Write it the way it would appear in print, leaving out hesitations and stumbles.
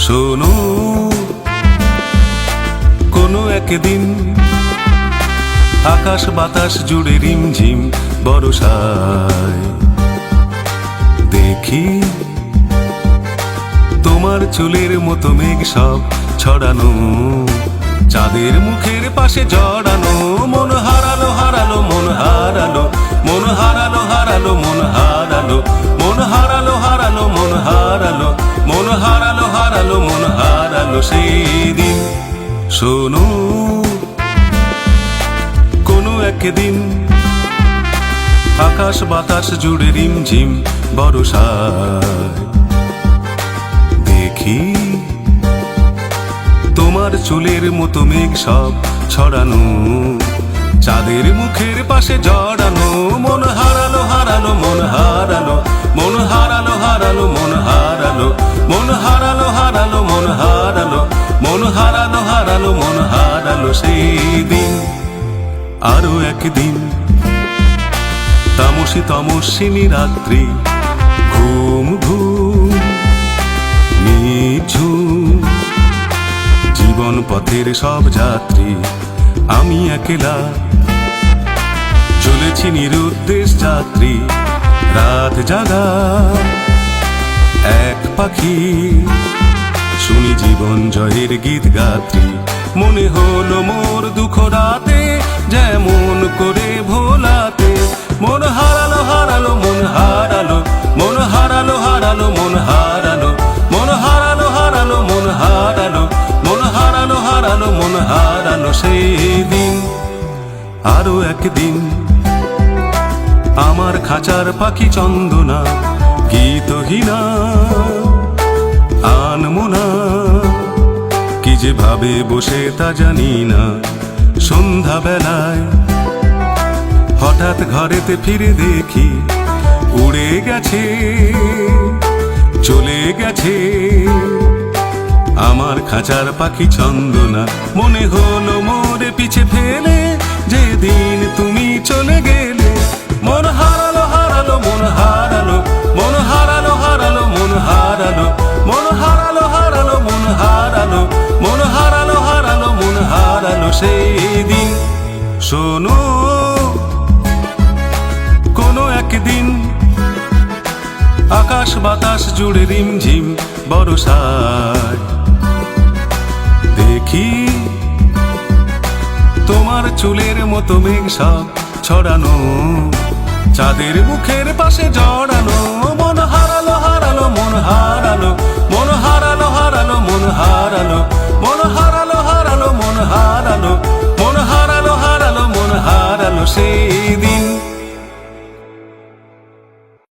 শোনো, কোনো একদিন আকাশ বাতাস জুড়ে রিমঝিম বর্ষায় দেখি তোমার চুলের মতো মেঘ সব ছড়ানো, চাঁদের মুখের পাশে জড়ানো। মন হারালো হারালো মন হারালো, মন হারালো হারালো মন হারালো, মন হারালো হারালো মন হারালো, মন হারালো হারালো মন হারালো সেই দিন। শোনো, কোনো একদিন আকাশ বাতাস জুড়ে রিমঝিম বর্ষায় দেখি তোমার চুলের মতো মেঘ সব ছড়ানো, চাঁদের মুখের পাশে জড়ানো। মন হারালো হারালো মন হারালো, মন হারালো হারালো মন হারালো, মন হারালো হারালো মন হারালো, মন হারালো হারালো মন হারালো সেই দিন। আরো একদিন তামসী তমস্বিনী রাত্রি, ঘুম ঘুম নিঝুম জীবন পথের সব যাত্রী, আমি একলা চলেছি নিরুদ্দেশ যাত্রী। রাত জাগা এক পাখি, শুনি জীবন জয়ের গীত গাত্রী। মনে হলো মোর দুঃখ রাতে যেমন করে ভোলাতে। মন হারালো হারালো মন হারালো, মন হারালো হারালো মন হারালো, মন হারালো হারালো মন হারালো, মন হারালো হারালো মন হারালো সেই দিন। আরো একদিন আমার খাঁচার পাখি চন্দনা গীতহীনা আনমোনা, কি যে ভাবে বসে তা জানি না। সন্ধ্যা বেলায় হঠাৎ ঘরেতে ফিরে দেখি উড়ে গেছে চলে গেছে আমার খাঁচার পাখি চন্দনা। মনে হলো মোরে পিছে ফেলে যেদিন তুমি চলে গেলে। মন হারালো হারালো মন হারালো, মন হারালো হারালো মন হারালো, মন হারালো হারালো মন হারালো, মন হারালো হারালো মন হারালো সেই দিন। শোনো, কোনো একদিন আকাশ বাতাস জুড়ে রিমঝিম বর্ষায় দেখি তোমার চুলের মতো মেঘ সব ছড়ানো, চাঁদের মুখের পাশে জড়ানো। মন হারালো হারালো মন হারালো, মন হারালো হারালো মন হারালো, মন হারালো হারালো মন হারালো, মন হারালো হারালো মন হারালো সেই